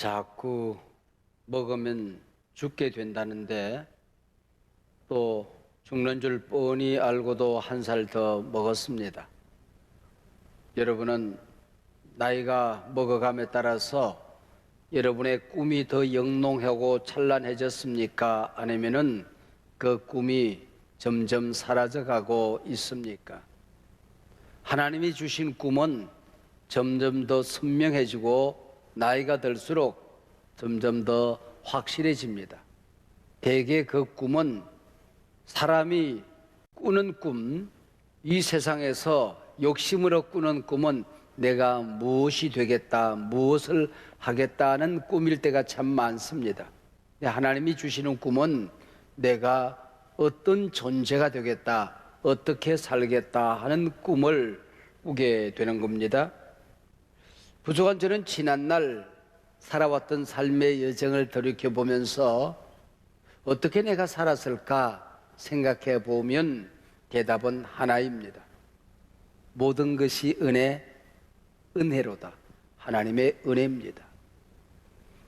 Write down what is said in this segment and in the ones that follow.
자꾸 먹으면 죽게 된다는데 또 죽는 줄 뻔히 알고도 한 살 더 먹었습니다. 여러분은 나이가 먹어감에 따라서 여러분의 꿈이 더 영롱하고 찬란해졌습니까? 아니면은 그 꿈이 점점 사라져가고 있습니까? 하나님이 주신 꿈은 점점 더 선명해지고 나이가 들수록 점점 더 확실해집니다. 대개 그 꿈은 사람이 꾸는 꿈, 이 세상에서 욕심으로 꾸는 꿈은 내가 무엇이 되겠다, 무엇을 하겠다는 꿈일 때가 참 많습니다. 하나님이 주시는 꿈은 내가 어떤 존재가 되겠다, 어떻게 살겠다 하는 꿈을 꾸게 되는 겁니다. 부족한 저는 지난날 살아왔던 삶의 여정을 돌이켜보면서 어떻게 내가 살았을까 생각해 보면 대답은 하나입니다. 모든 것이 은혜로다. 하나님의 은혜입니다.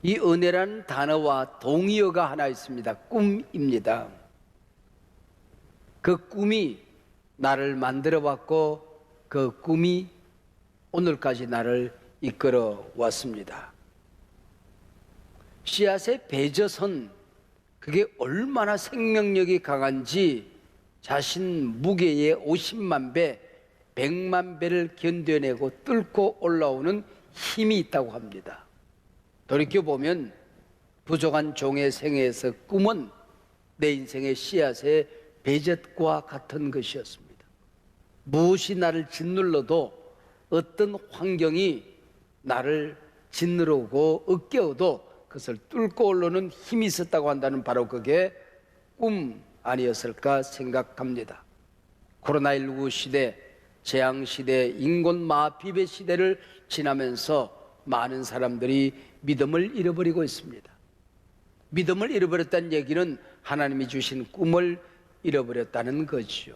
이 은혜라는 단어와 동의어가 하나 있습니다. 꿈입니다. 그 꿈이 나를 만들어 왔고 그 꿈이 오늘까지 나를 이끌어 왔습니다. 씨앗의 배젖은 그게 얼마나 생명력이 강한지 자신 무게의 50만 배, 100만 배를 견뎌내고 뚫고 올라오는 힘이 있다고 합니다. 돌이켜보면 부족한 종의 생애에서 꿈은 내 인생의 씨앗의 배젖과 같은 것이었습니다. 무엇이 나를 짓눌러도 어떤 환경이 나를 짓누르고 으깨어도 그것을 뚫고 올라오는 힘이 있었다고 한다는 바로 그게 꿈 아니었을까 생각합니다. 코로나19 시대, 재앙시대, 인권마비의 시대를 지나면서 많은 사람들이 믿음을 잃어버리고 있습니다. 믿음을 잃어버렸다는 얘기는 하나님이 주신 꿈을 잃어버렸다는 거지요.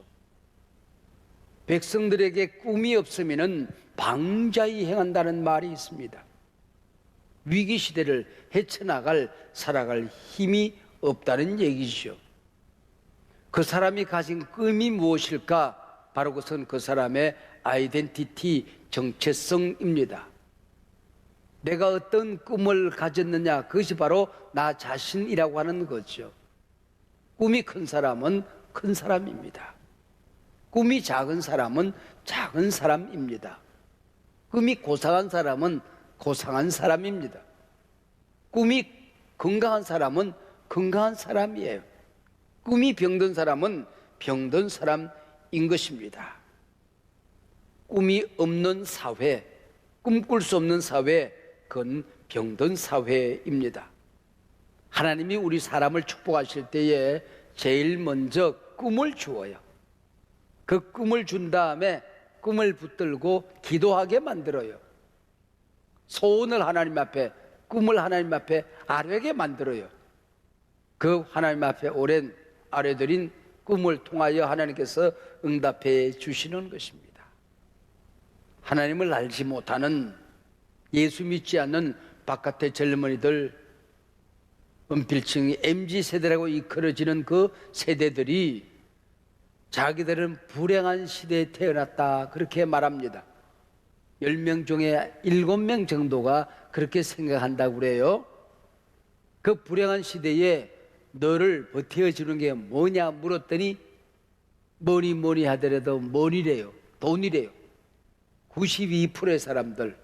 백성들에게 꿈이 없으면 방자히 행한다는 말이 있습니다. 위기 시대를 헤쳐나갈 살아갈 힘이 없다는 얘기죠. 그 사람이 가진 꿈이 무엇일까? 바로 그것은 그 사람의 아이덴티티, 정체성입니다. 내가 어떤 꿈을 가졌느냐, 그것이 바로 나 자신이라고 하는 거죠. 꿈이 큰 사람은 큰 사람입니다. 꿈이 작은 사람은 작은 사람입니다. 꿈이 고상한 사람은 고상한 사람입니다. 꿈이 건강한 사람은 건강한 사람이에요. 꿈이 병든 사람은 병든 사람인 것입니다. 꿈이 없는 사회, 꿈꿀 수 없는 사회, 그건 병든 사회입니다. 하나님이 우리 사람을 축복하실 때에 제일 먼저 꿈을 주어요. 그 꿈을 준 다음에 꿈을 붙들고 기도하게 만들어요. 소원을 하나님 앞에, 꿈을 하나님 앞에 아뢰게 만들어요. 그 하나님 앞에 오랜 아뢰드린 꿈을 통하여 하나님께서 응답해 주시는 것입니다. 하나님을 알지 못하는, 예수 믿지 않는 바깥의 젊은이들, 은필층이 MZ세대라고 이끌어지는 그 세대들이 자기들은 불행한 시대에 태어났다 그렇게 말합니다. 10명 중에 7명 정도가 그렇게 생각한다고 그래요. 그 불행한 시대에 너를 버텨주는 게 뭐냐 물었더니 뭐니 하더라도 money래요. 돈이래요. 92%의 사람들,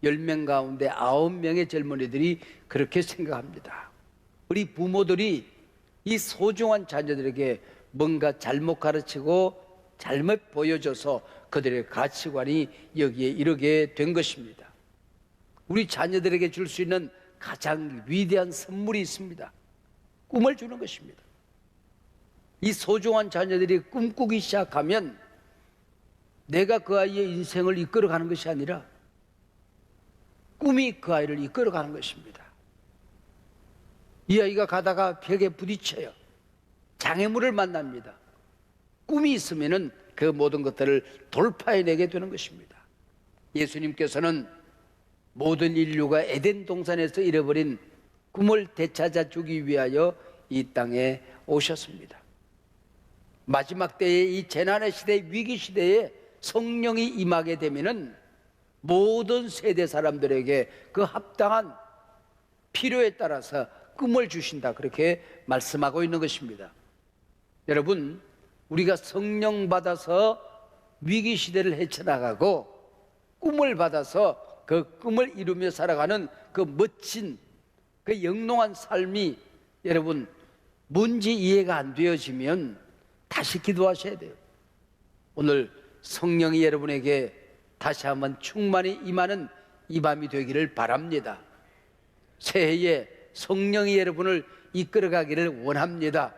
10명 가운데 9명의 젊은이들이 그렇게 생각합니다. 우리 부모들이 이 소중한 자녀들에게 뭔가 잘못 가르치고 잘못 보여줘서 그들의 가치관이 여기에 이르게 된 것입니다. 우리 자녀들에게 줄 수 있는 가장 위대한 선물이 있습니다. 꿈을 주는 것입니다. 이 소중한 자녀들이 꿈꾸기 시작하면 내가 그 아이의 인생을 이끌어가는 것이 아니라 꿈이 그 아이를 이끌어가는 것입니다. 이 아이가 가다가 벽에 부딪혀요. 장애물을 만납니다. 꿈이 있으면은 그 모든 것들을 돌파해내게 되는 것입니다. 예수님께서는 모든 인류가 에덴 동산에서 잃어버린 꿈을 되찾아 주기 위하여 이 땅에 오셨습니다. 마지막 때에 이 재난의 시대, 위기 시대에 성령이 임하게 되면은 모든 세대 사람들에게 그 합당한 필요에 따라서 꿈을 주신다, 그렇게 말씀하고 있는 것입니다. 여러분, 우리가 성령 받아서 위기 시대를 헤쳐나가고 꿈을 받아서 그 꿈을 이루며 살아가는 그 멋진, 그 영롱한 삶이 여러분 뭔지 이해가 안 되어지면 다시 기도하셔야 돼요. 오늘 성령이 여러분에게 다시 한번 충만히 임하는 이 밤이 되기를 바랍니다. 새해에 성령이 여러분을 이끌어가기를 원합니다.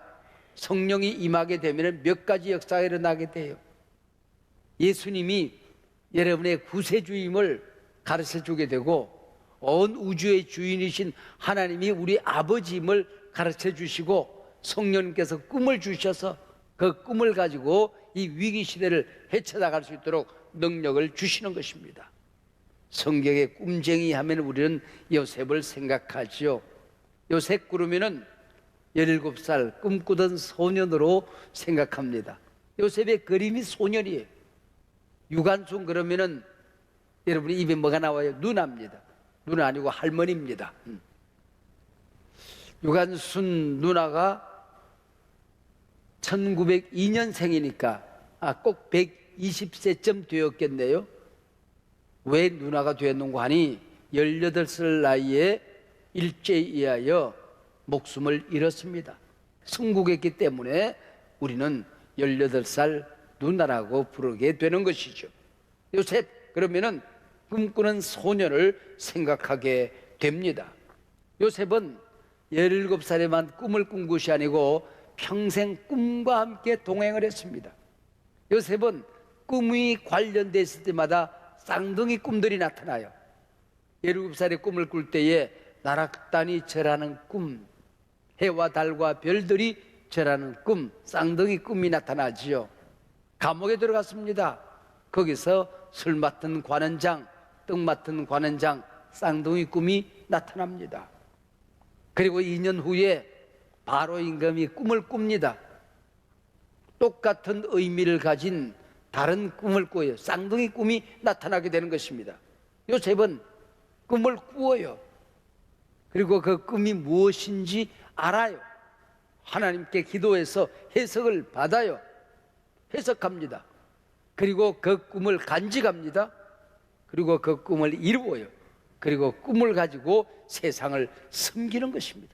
성령이 임하게 되면 몇 가지 역사가 일어나게 돼요. 예수님이 여러분의 구세주임을 가르쳐 주게 되고, 온 우주의 주인이신 하나님이 우리 아버지임을 가르쳐 주시고, 성령님께서 꿈을 주셔서 그 꿈을 가지고 이 위기 시대를 헤쳐나갈 수 있도록 능력을 주시는 것입니다. 성경에 꿈쟁이 하면 우리는 요셉을 생각하죠. 요셉 그러면은 17살 꿈꾸던 소년으로 생각합니다. 요셉의 그림이 소년이에요. 유관순 그러면은 여러분이 입에 뭐가 나와요? 누나입니다. 누나 아니고 할머니입니다. 유관순 누나가 1902년생이니까 꼭 120세쯤 되었겠네요. 왜 누나가 되었는고 하니 18살 나이에 일제에 의하여 목숨을 잃었습니다. 순국했기 때문에 우리는 18살 누나라고 부르게 되는 것이죠. 요셉 그러면은 꿈꾸는 소년을 생각하게 됩니다. 요셉은 17살에만 꿈을 꾼 것이 아니고 평생 꿈과 함께 동행을 했습니다. 요셉은 꿈이 관련됐을 때마다 쌍둥이 꿈들이 나타나요. 17살에 꿈을 꿀 때에 나락단이 절하는 꿈, 해와 달과 별들이 절하는 꿈, 쌍둥이 꿈이 나타나지요. 감옥에 들어갔습니다. 거기서 술 맡은 관원장, 떡 맡은 관원장, 쌍둥이 꿈이 나타납니다. 그리고 2년 후에 바로 임금이 꿈을 꿉니다. 똑같은 의미를 가진 다른 꿈을 꿔요. 쌍둥이 꿈이 나타나게 되는 것입니다. 요셉은 꿈을 꾸어요. 그리고 그 꿈이 무엇인지 알아요. 하나님께 기도해서 해석을 받아요. 해석합니다. 그리고 그 꿈을 간직합니다. 그리고 그 꿈을 이루어요. 그리고 꿈을 가지고 세상을 섬기는 것입니다.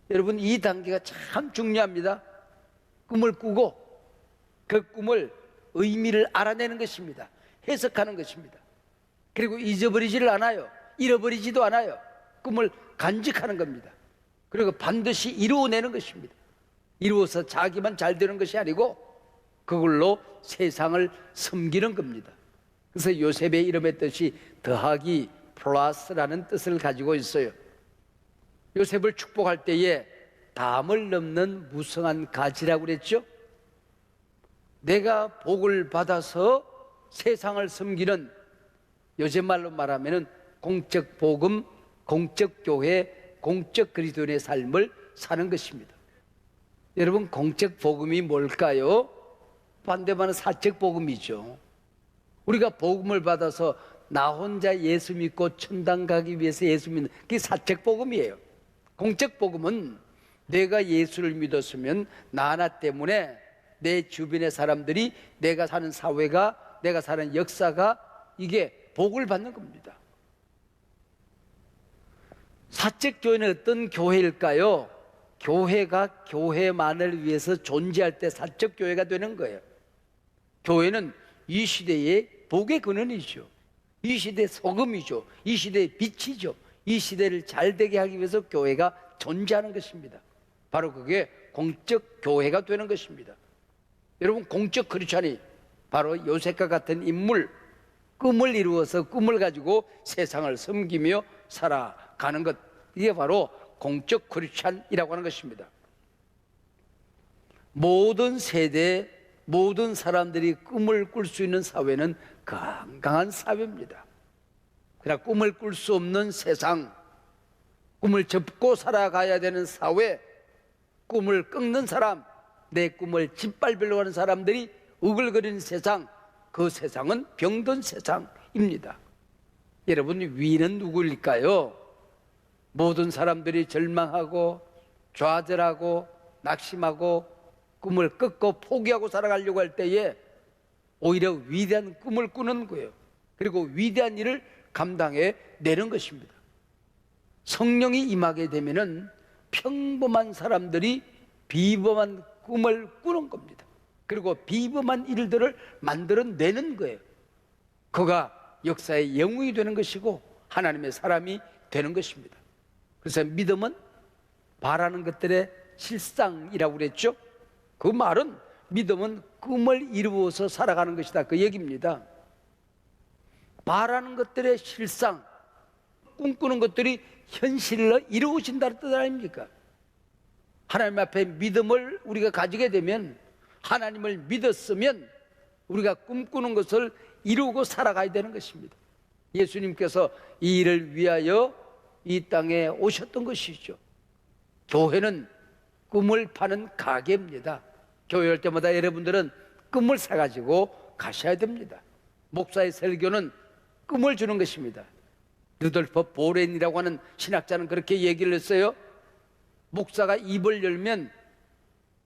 여러분, 이 단계가 참 중요합니다. 꿈을 꾸고 그 꿈을 의미를 알아내는 것입니다. 해석하는 것입니다. 그리고 잊어버리지를 않아요. 잃어버리지도 않아요. 꿈을 간직하는 겁니다. 그리고 반드시 이루어내는 것입니다. 이루어서 자기만 잘 되는 것이 아니고 그걸로 세상을 섬기는 겁니다. 그래서 요셉의 이름의 뜻이 더하기 플러스라는 뜻을 가지고 있어요. 요셉을 축복할 때에 담을 넘는 무성한 가지라고 그랬죠. 내가 복을 받아서 세상을 섬기는, 요새 말로 말하면 공적 복음, 공적 교회, 공적 그리스도인의 삶을 사는 것입니다. 여러분, 공적 복음이 뭘까요? 반대말은 사적 복음이죠. 우리가 복음을 받아서 나 혼자 예수 믿고 천당 가기 위해서 예수 믿는 그게 사적 복음이에요. 공적 복음은 내가 예수를 믿었으면 나 하나 때문에 내 주변의 사람들이, 내가 사는 사회가, 내가 사는 역사가 이게 복을 받는 겁니다. 사적 교회는 어떤 교회일까요? 교회가 교회만을 위해서 존재할 때 사적 교회가 되는 거예요. 교회는 이 시대의 복의 근원이죠. 이 시대의 소금이죠. 이 시대의 빛이죠. 이 시대를 잘 되게 하기 위해서 교회가 존재하는 것입니다. 바로 그게 공적 교회가 되는 것입니다. 여러분, 공적 크리스찬이 바로 요셉과 같은 인물, 꿈을 이루어서 꿈을 가지고 세상을 섬기며 살아가는 것, 이게 바로 공적 크리스찬이라고 하는 것입니다. 모든 세대, 모든 사람들이 꿈을 꿀 수 있는 사회는 건강한 사회입니다. 그러나 꿈을 꿀 수 없는 세상, 꿈을 접고 살아가야 되는 사회, 꿈을 꺾는 사람, 내 꿈을 짓밟으려고 하는 사람들이 우글거리는 세상, 그 세상은 병든 세상입니다. 여러분, 위는 누구일까요? 모든 사람들이 절망하고 좌절하고 낙심하고 꿈을 꺾고 포기하고 살아가려고 할 때에 오히려 위대한 꿈을 꾸는 거예요. 그리고 위대한 일을 감당해 내는 것입니다. 성령이 임하게 되면은 평범한 사람들이 비범한 꿈을 꾸는 겁니다. 그리고 비범한 일들을 만들어내는 거예요. 그가 역사의 영웅이 되는 것이고 하나님의 사람이 되는 것입니다. 그래서 믿음은 바라는 것들의 실상이라고 그랬죠. 그 말은 믿음은 꿈을 이루어서 살아가는 것이다, 그 얘기입니다. 바라는 것들의 실상, 꿈꾸는 것들이 현실로 이루어진다는 뜻 아닙니까? 하나님 앞에 믿음을 우리가 가지게 되면, 하나님을 믿었으면 우리가 꿈꾸는 것을 이루고 살아가야 되는 것입니다. 예수님께서 이 일을 위하여 이 땅에 오셨던 것이죠. 교회는 꿈을 파는 가게입니다. 교회 올 때마다 여러분들은 꿈을 사가지고 가셔야 됩니다. 목사의 설교는 꿈을 주는 것입니다. 루돌프 보렌이라고 하는 신학자는 그렇게 얘기를 했어요. 목사가 입을 열면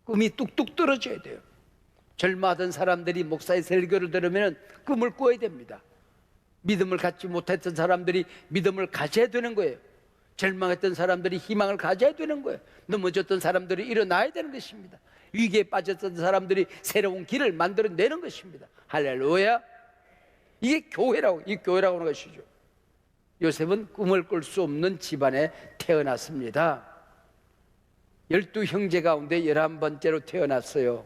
꿈이 뚝뚝 떨어져야 돼요. 절마던 사람들이 목사의 설교를 들으면 꿈을 꿔야 됩니다. 믿음을 갖지 못했던 사람들이 믿음을 가져야 되는 거예요. 절망했던 사람들이 희망을 가져야 되는 거예요. 넘어졌던 사람들이 일어나야 되는 것입니다. 위기에 빠졌던 사람들이 새로운 길을 만들어내는 것입니다. 할렐루야. 이게 교회라고, 이 교회라고 하는 것이죠. 요셉은 꿈을 꿀 수 없는 집안에 태어났습니다. 12 형제 가운데 11번째로 태어났어요.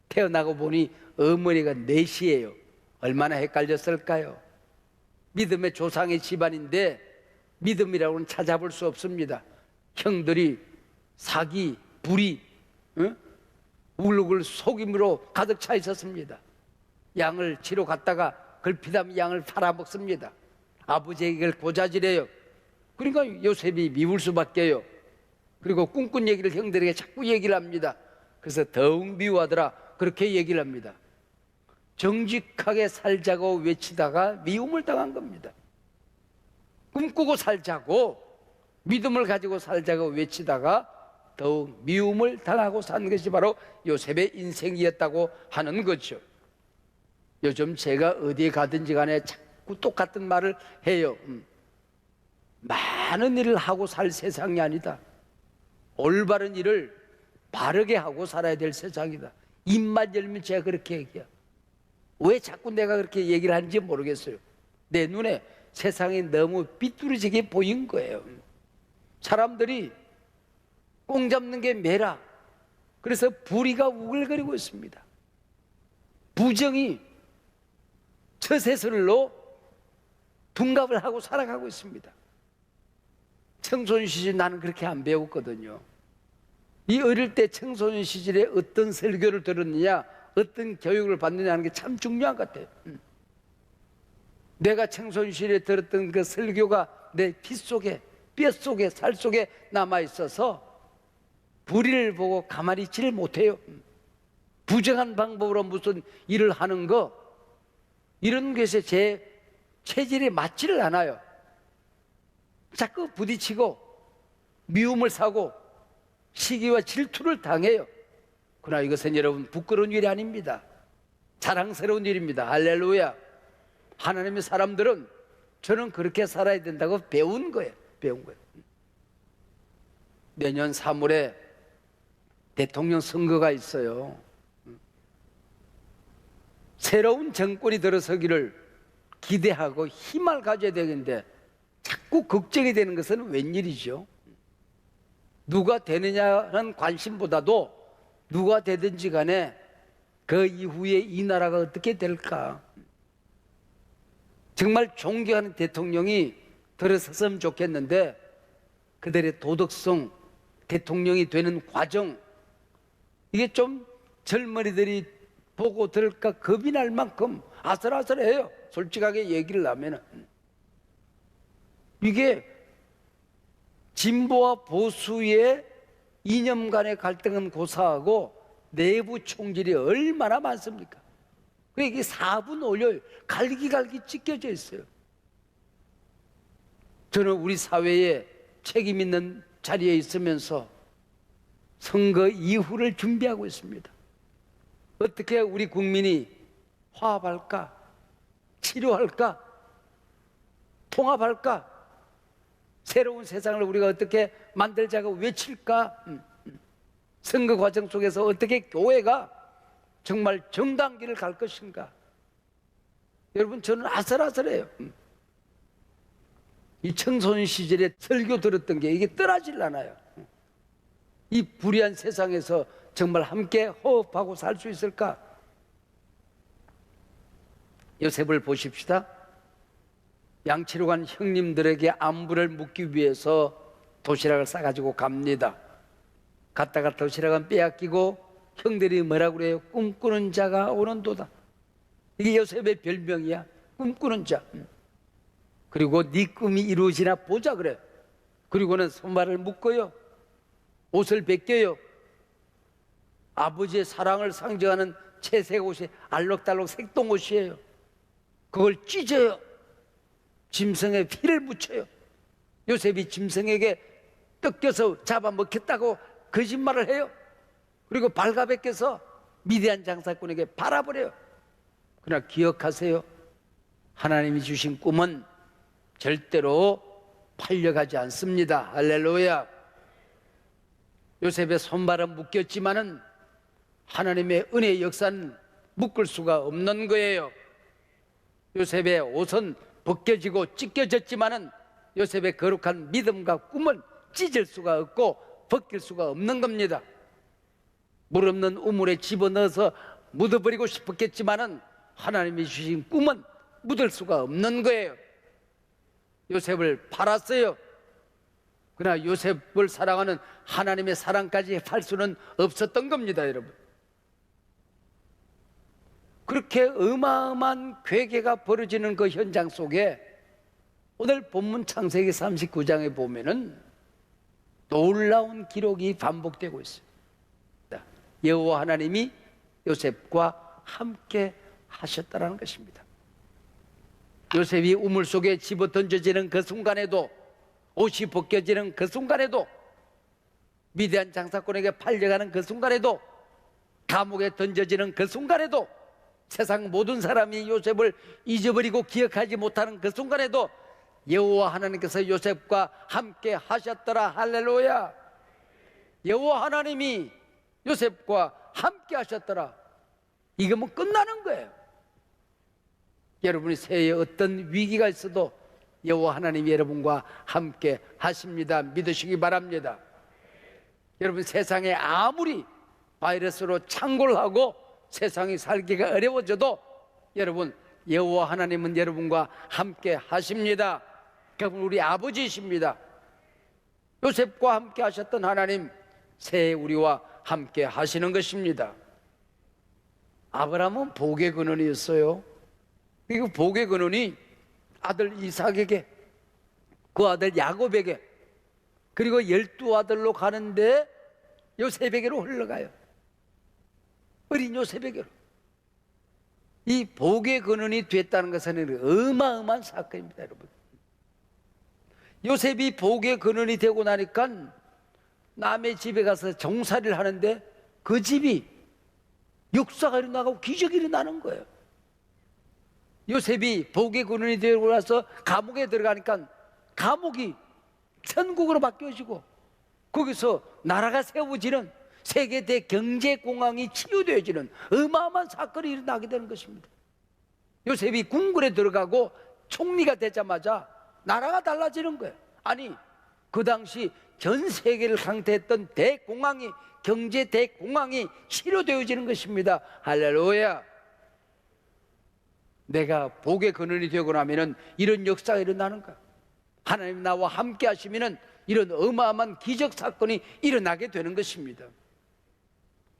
태어나고 보니 어머니가 넷이에요. 얼마나 헷갈렸을까요? 믿음의 조상의 집안인데 믿음이라고는 찾아볼 수 없습니다. 형들이 사기, 불의, 우글우글 속임으로 가득 차 있었습니다. 양을 치러 갔다가 걸핏하면 양을 팔아먹습니다. 아버지에게 고자질해요. 그러니까 요셉이 미울 수밖에요. 그리고 꿈꾼 얘기를 형들에게 자꾸 얘기를 합니다. 그래서 더욱 미워하더라, 그렇게 얘기를 합니다. 정직하게 살자고 외치다가 미움을 당한 겁니다. 꿈꾸고 살자고, 믿음을 가지고 살자고 외치다가 더욱 미움을 당하고 산 것이 바로 요셉의 인생이었다고 하는 거죠. 요즘 제가 어디에 가든지 간에 자꾸 똑같은 말을 해요. 많은 일을 하고 살 세상이 아니다. 올바른 일을 바르게 하고 살아야 될 세상이다. 입만 열면 제가 그렇게 얘기해요. 왜 자꾸 내가 그렇게 얘기를 하는지 모르겠어요. 내 눈에 세상이 너무 삐뚤어지게 보인 거예요. 사람들이 꽁 잡는 게 매라. 그래서 불의가 우글거리고 있습니다. 부정이 처세술로 둔갑을 하고 살아가고 있습니다. 청소년 시절 나는 그렇게 안 배웠거든요. 이 어릴 때 청소년 시절에 어떤 설교를 들었느냐, 어떤 교육을 받느냐 하는 게 참 중요한 것 같아요. 내가 청소년 시절에 들었던 그 설교가 내 피 속에, 뼈 속에, 살 속에 남아 있어서 불의를 보고 가만히 있지를 못해요. 부정한 방법으로 무슨 일을 하는 거, 이런 것에 제 체질에 맞지를 않아요. 자꾸 부딪히고 미움을 사고 시기와 질투를 당해요. 그러나 이것은 여러분 부끄러운 일이 아닙니다. 자랑스러운 일입니다. 할렐루야. 하나님의 사람들은 저는 그렇게 살아야 된다고 배운 거예요. 배운 거예요. 내년 3월에 대통령 선거가 있어요. 새로운 정권이 들어서기를 기대하고 희망을 가져야 되는데 자꾸 걱정이 되는 것은 웬일이죠? 누가 되느냐는 관심보다도 누가 되든지 간에 그 이후에 이 나라가 어떻게 될까? 정말 존경하는 대통령이 들어섰으면 좋겠는데 그들의 도덕성, 대통령이 되는 과정, 이게 좀 젊은이들이 보고 들을까 겁이 날 만큼 아슬아슬해요. 솔직하게 얘기를 하면은. 이게 진보와 보수의 이념 간의 갈등은 고사하고 내부 총질이 얼마나 많습니까? 이게 4분 올려요. 갈기갈기 찢겨져 있어요. 저는 우리 사회에 책임 있는 자리에 있으면서 선거 이후를 준비하고 있습니다. 어떻게 우리 국민이 화합할까? 치료할까? 통합할까? 새로운 세상을 우리가 어떻게 만들자고 외칠까? 선거 과정 속에서 어떻게 교회가 정말 정당길을 갈 것인가? 여러분, 저는 아슬아슬해요. 이 청소년 시절에 설교 들었던 게 이게 떠나질 않아요. 이 불의한 세상에서 정말 함께 호흡하고 살 수 있을까? 요셉을 보십시다. 양치로 간 형님들에게 안부를 묻기 위해서 도시락을 싸가지고 갑니다. 갔다가 도시락은 빼앗기고 형들이 뭐라 그래요? 꿈꾸는 자가 오는도다. 이게 요셉의 별명이야. 꿈꾸는 자. 그리고 네 꿈이 이루어지나 보자 그래. 그리고는 손발을 묶어요. 옷을 벗겨요. 아버지의 사랑을 상징하는 채색 옷이 알록달록 색동옷이에요. 그걸 찢어요. 짐승에 피를 묻혀요. 요셉이 짐승에게 뜯겨서 잡아먹겠다고 거짓말을 해요. 그리고 발가벗겨서 미디안 장사꾼에게 팔아버려요. 그러나 기억하세요. 하나님이 주신 꿈은 절대로 팔려가지 않습니다. 할렐루야. 요셉의 손발은 묶였지만은 하나님의 은혜의 역사는 묶을 수가 없는 거예요. 요셉의 옷은 벗겨지고 찢겨졌지만은 요셉의 거룩한 믿음과 꿈은 찢을 수가 없고 벗길 수가 없는 겁니다. 물 없는 우물에 집어넣어서 묻어버리고 싶었겠지만은 하나님이 주신 꿈은 묻을 수가 없는 거예요. 요셉을 팔았어요. 그러나 요셉을 사랑하는 하나님의 사랑까지 팔 수는 없었던 겁니다, 여러분. 그렇게 어마어마한 괴계가 벌어지는 그 현장 속에 오늘 본문 창세기 39장에 보면은 놀라운 기록이 반복되고 있습니다. 여호와 하나님이 요셉과 함께 하셨다는 것입니다. 요셉이 우물 속에 집어 던져지는 그 순간에도, 옷이 벗겨지는 그 순간에도, 미디안 장사꾼에게 팔려가는 그 순간에도, 감옥에 던져지는 그 순간에도, 세상 모든 사람이 요셉을 잊어버리고 기억하지 못하는 그 순간에도 여호와 하나님께서 요셉과 함께 하셨더라. 할렐루야. 여호와 하나님이 요셉과 함께 하셨더라. 이거 뭐 끝나는 거예요. 여러분이 새해에 어떤 위기가 있어도 여호와 하나님이 여러분과 함께 하십니다. 믿으시기 바랍니다. 여러분, 세상에 아무리 바이러스로 창궐하고 세상이 살기가 어려워져도 여러분, 여호와 하나님은 여러분과 함께 하십니다. 그분 우리 아버지이십니다. 요셉과 함께 하셨던 하나님, 새해 우리와 함께 하시는 것입니다. 아브라함은 복의 근원이었어요. 그리고 복의 근원이 아들 이삭에게, 그 아들 야곱에게, 그리고 12아들로 가는데 요셉에게로 흘러가요. 어린 요셉에게로. 이 복의 근원이 됐다는 것은 어마어마한 사건입니다, 여러분. 요셉이 복의 근원이 되고 나니까 남의 집에 가서 정살이를 하는데 그 집이 역사가 일어나고 기적이 일어나는 거예요. 요셉이 복의 근원이 되고 나서 감옥에 들어가니까 감옥이 천국으로 바뀌어지고 거기서 나라가 세워지는 세계 대경제공황이 치유되어지는 어마어마한 사건이 일어나게 되는 것입니다. 요셉이 궁궐에 들어가고 총리가 되자마자 나라가 달라지는 거예요. 아니, 그 당시 전 세계를 강타했던 대공황이, 경제 대공황이 치료되어지는 것입니다. 할렐루야. 내가 복의 근원이 되고 나면은 이런 역사가 일어나는 거야. 하나님 나와 함께 하시면은 이런 어마어마한 기적 사건이 일어나게 되는 것입니다.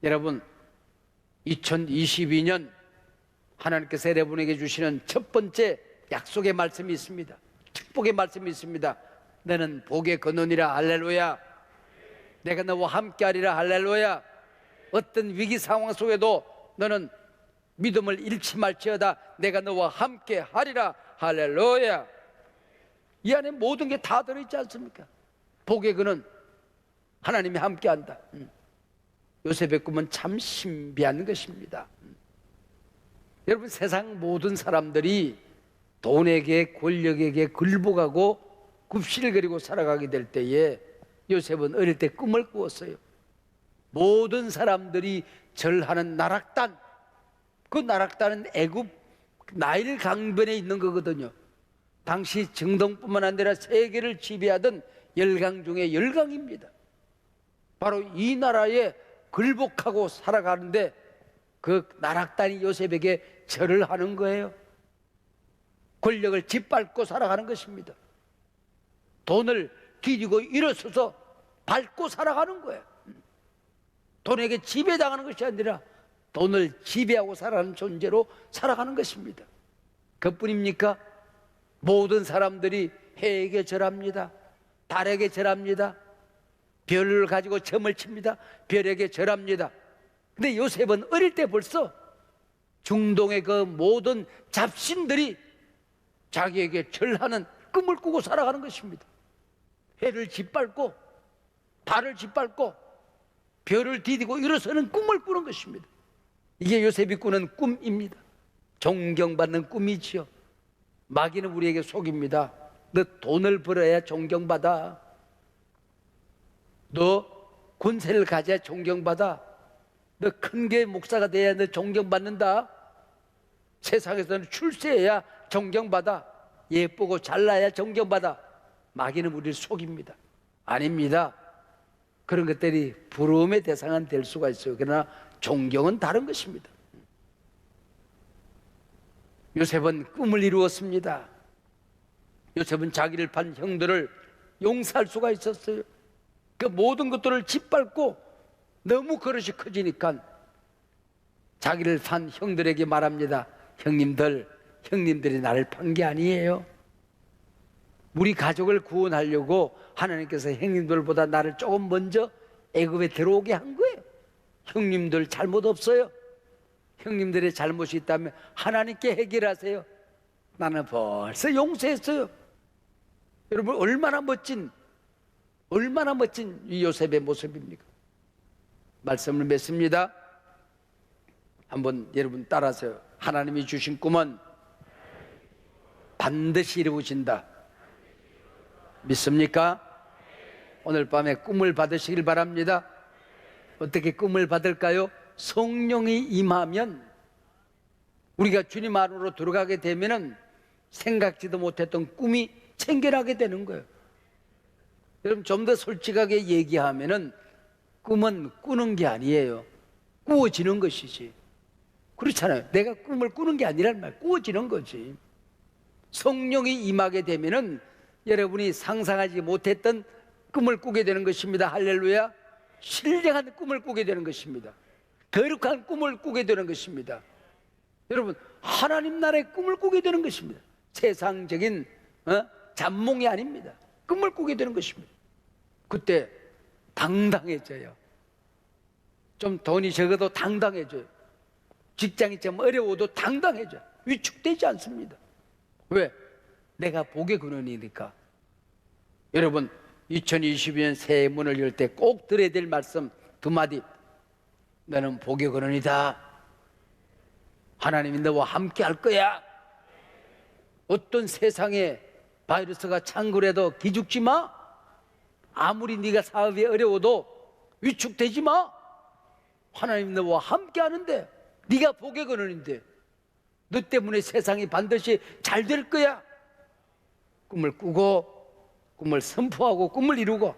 여러분, 2022년 하나님께서 여러분에게 주시는 첫 번째 약속의 말씀이 있습니다. 축복의 말씀이 있습니다. 너는 복의 근원이라 할렐루야. 내가 너와 함께하리라 할렐루야. 어떤 위기 상황 속에도 너는 믿음을 잃지 말지어다. 내가 너와 함께하리라 할렐루야. 이 안에 모든 게 다 들어있지 않습니까? 복의 근원, 하나님이 함께한다. 요셉의 꿈은 참 신비한 것입니다. 여러분, 세상 모든 사람들이 돈에게 권력에게 굴복하고 굽실거리고 살아가게 될 때에 요셉은 어릴 때 꿈을 꾸었어요. 모든 사람들이 절하는 나락단, 그 나락단은 애굽 나일 강변에 있는 거거든요. 당시 중동뿐만 아니라 세계를 지배하던 열강 중에 열강입니다. 바로 이 나라에 굴복하고 살아가는데 그 나락단이 요셉에게 절을 하는 거예요. 권력을 짓밟고 살아가는 것입니다. 돈을 기지고 일어서서 밟고 살아가는 거예요. 돈에게 지배당하는 것이 아니라 돈을 지배하고 살아가는 존재로 살아가는 것입니다. 그뿐입니까? 모든 사람들이 해에게 절합니다. 달에게 절합니다. 별을 가지고 점을 칩니다. 별에게 절합니다. 근데 요셉은 어릴 때 벌써 중동의 그 모든 잡신들이 자기에게 절하는 꿈을 꾸고 살아가는 것입니다. 해를 짓밟고 달을 짓밟고 별을 디디고 일어서는 꿈을 꾸는 것입니다. 이게 요셉이 꾸는 꿈입니다. 존경받는 꿈이지요. 마귀는 우리에게 속입니다. 너 돈을 벌어야 존경받아. 너 권세를 가져야 존경받아. 너 큰 교회 목사가 돼야 너 존경받는다. 세상에서는 출세해야 존경받아. 예쁘고 잘나야 존경받아. 마귀는 우리를 속입니다. 아닙니다. 그런 것들이 부러움의 대상은 될 수가 있어요. 그러나 존경은 다른 것입니다. 요셉은 꿈을 이루었습니다. 요셉은 자기를 판 형들을 용서할 수가 있었어요. 그 모든 것들을 짓밟고 너무 그릇이 커지니까 자기를 판 형들에게 말합니다. 형님들이 나를 판 게 아니에요. 우리 가족을 구원하려고 하나님께서 형님들보다 나를 조금 먼저 애굽에 들어오게 한 거예요. 형님들 잘못 없어요. 형님들의 잘못이 있다면 하나님께 해결하세요. 나는 벌써 용서했어요. 여러분, 얼마나 멋진 이 요셉의 모습입니까? 말씀을 맺습니다. 한번 여러분 따라하세요. 하나님이 주신 꿈은 반드시 이루어진다. 믿습니까? 오늘 밤에 꿈을 받으시길 바랍니다. 어떻게 꿈을 받을까요? 성령이 임하면 우리가 주님 안으로 들어가게 되면은 생각지도 못했던 꿈이 생겨나게 되는 거예요. 여러분, 좀 더 솔직하게 얘기하면은 꿈은 꾸는 게 아니에요. 꾸어지는 것이지. 그렇잖아요. 내가 꿈을 꾸는 게 아니란 말, 꾸어지는 거지. 성령이 임하게 되면은 여러분이 상상하지 못했던 꿈을 꾸게 되는 것입니다. 할렐루야. 신령한 꿈을 꾸게 되는 것입니다. 거룩한 꿈을 꾸게 되는 것입니다. 여러분, 하나님 나라의 꿈을 꾸게 되는 것입니다. 세상적인 잠몽이 아닙니다. 꿈을 꾸게 되는 것입니다. 그때 당당해져요. 좀 돈이 적어도 당당해져요. 직장이 좀 어려워도 당당해져요. 위축되지 않습니다. 왜? 내가 복의 근원이니까. 여러분, 2022년 새해 문을 열 때 꼭 들어야 될 말씀 두 마디. 너는 복의 근원이다. 하나님이 너와 함께 할 거야. 어떤 세상에 바이러스가 창궐해도 기죽지 마. 아무리 네가 사업이 어려워도 위축되지 마. 하나님 너와 함께 하는데, 네가 복의 근원인데 너 때문에 세상이 반드시 잘 될 거야. 꿈을 꾸고 꿈을 선포하고 꿈을 이루고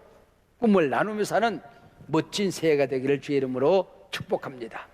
꿈을 나누며 사는 멋진 새해가 되기를 주의 이름으로 축복합니다.